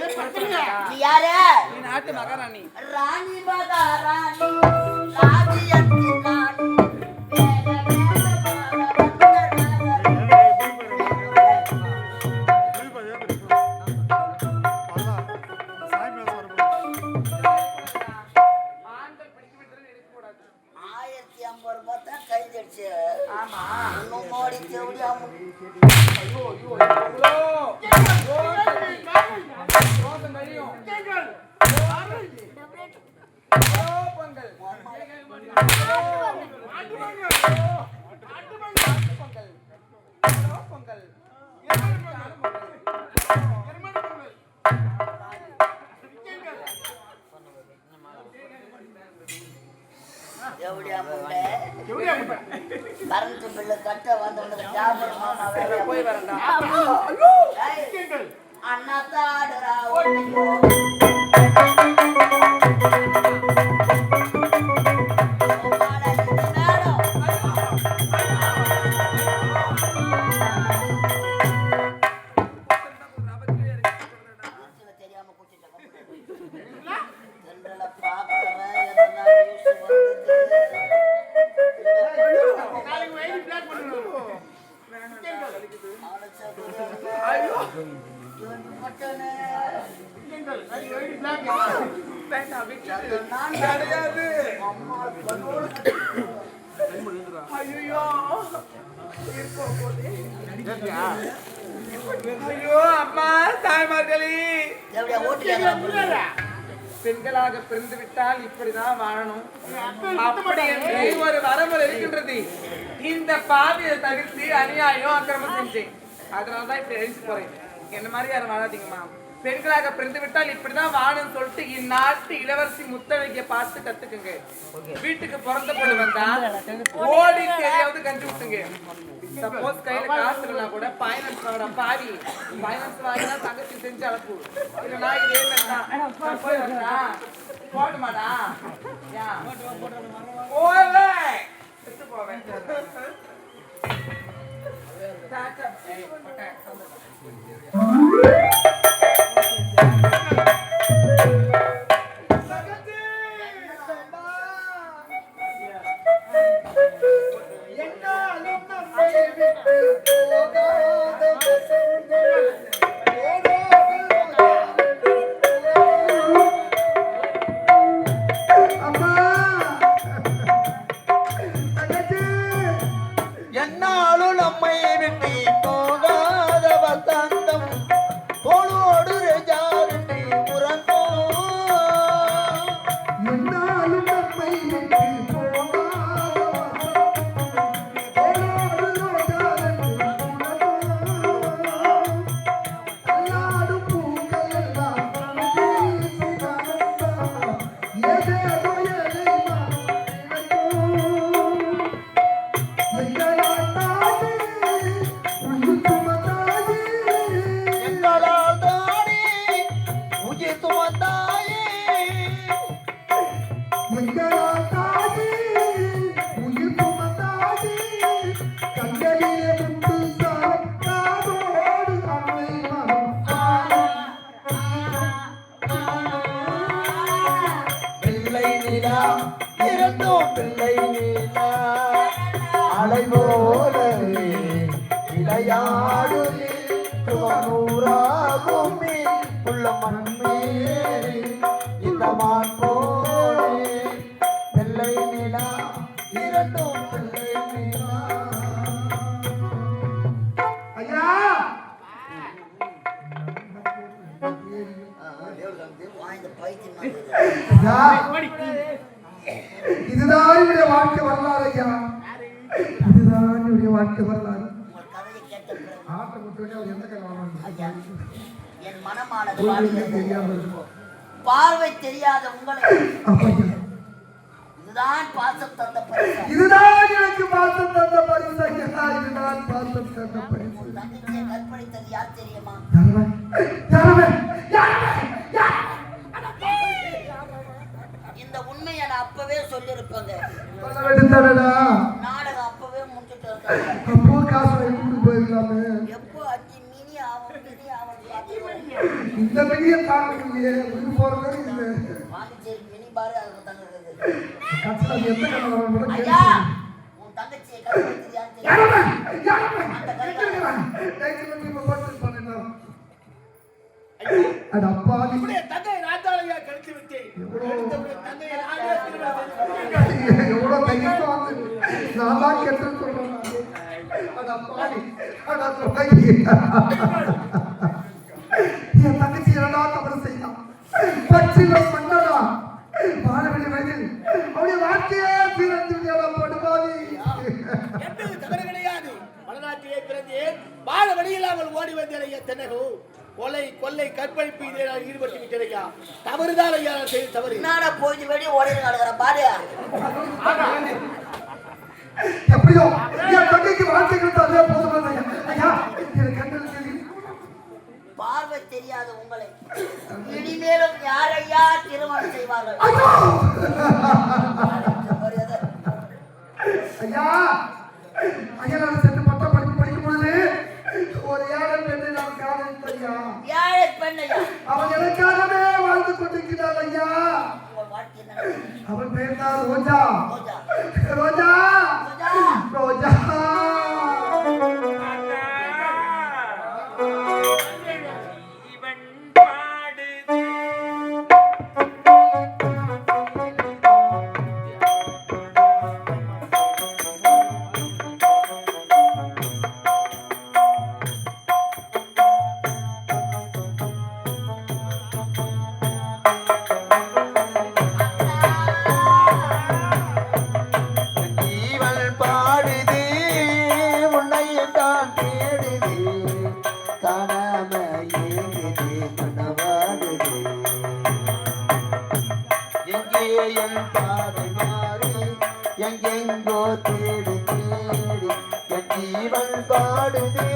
நீ யாரு? நீ நாட்டு மகாராணி. ராணி மகாராணி ராஜ்யத்தின் ராணி கரண்ட் பில்லு கட்ட வந்து போய் வரண்டா அண்ணா தாடுறா ஐயோ அம்மா தாய்மார்களே, பெண்களாக பிறந்து விட்டால் இப்படிதான் வாழணும் அப்படி என்று ஒரு வரமுறை இருக்கின்றது. இந்த பாதையை தவிர்த்து அநியாயம் அக்கிரமம் செஞ்சேன், அதனாலதான் இப்படி எழுந்து போறேன். என்ன மாதிரி யாரும் வாழாதீங்கம்மா. பெண்களாக பிறந்து விட்டால் இப்படிதான் வாழும் சொல்லிட்டு இந்நாட்டு இளவரசி முத்தழகிய பார்த்து கத்துக்குங்க. வீட்டுக்கு பிறந்த பொண்ணு வந்தா ஓடி தெரியாவது கண்டு விட்டுங்க. சப்போஸ் கையில காசு இல்லைன்னா கூட பைனான்ஸ் வாங்க பாவி, பைனான்ஸ் வாங்கினா தங்கச்சி செஞ்சு அழப்பு இல்லைன்னா இதே மாதிரி போய் வரா போடுமாடா போவேன் போவேன். இதுதான் என்னுடைய வாழ்க்கை வரலாறு ஐயா, இதுதான் என்னுடைய வாழ்க்கை வரலாறு. என் மனமானது பார்வை தெரியாத உங்களை இதுதான் பாசம் தந்த பரிசு, இதுதான் எனக்கு பாசம் தந்த பரிசு ஐயா, இதுதான் பாசம் தந்த பரிசு. தங்கச்சியை கற்பழித்தது யார் தெரியுமா? இந்த உண்மையை நான் அப்பவே சொல்லிருப்பேங்க. நாடகம் அப்பவே முடிச்சுட்டு இருக்காங்க. அப்போ காசு கூட்டு போயிருக்காங்க. எப்போ 5 மினி ஆகும் மினி ஆகும் இந்த வெளியே தாக்கலையே உயிர் போறது இல்லை பாண்டிச்சேரி வெளி பாரு அது தங்க இருக்குது கஷ்டம் எந்த கண்ணு ஐயா உன் தங்கச்சியை கல்யாணம் தந்தையை ராஜாலையா கழித்து விட்டேன் தந்தையை எவ்வளோ தைரியமா வந்து நான் தான் கெட்டு சொல்றேன் என் தங்கச்சி இரண்டா தவறு செய்யலாம் பச்சிலம் பண்ணடா வாழவெளி வயதில் அவருடைய வாழ்க்கையே சீரழிந்து படுபாவி என்பது தவறு கிடையாது. வடநாட்டிலே பிறந்தேன் வாழ வழியில்லாமல் ஓடி வந்தேன் தென்னகு கொலை கொள்ளை கற்பழிப்பு இதில் நான் ஈடுபட்டு விட்டேனையா தவறுதான் ஐயா நான் செய்த தவறு என்னடா போயிட்டு வெளியே ஓடி நடக்கிறேன் பாரு எப்படியோ என் தங்கைக்கு வாழ்க்கைகள் அதே போதும் ஐயா என் கண்ணில் தெரியும் பார்வை தெரியாத உங்களை இனிமேலும் யாரையா திருமணம் செய்வார்கள் ஐயா ஐயா நான் சென்று பட்டம் படிக்கும் பொழுது ஒரு ஏழை பெண்ணை நான் காதலித்தேன் ஐயா ஏழை பெண்ணையா அவன் எனக்காகவே வாழ்ந்து கொண்டிருக்கிறாள் ஐயா உங்கள் வாழ்க்கை என்ன அவன் பெயர் தான் ரோஜா ரோஜா ரோஜா ரோஜா எங்கெங்கோ தேடி தேடி என் ஜீவன் பாடுதே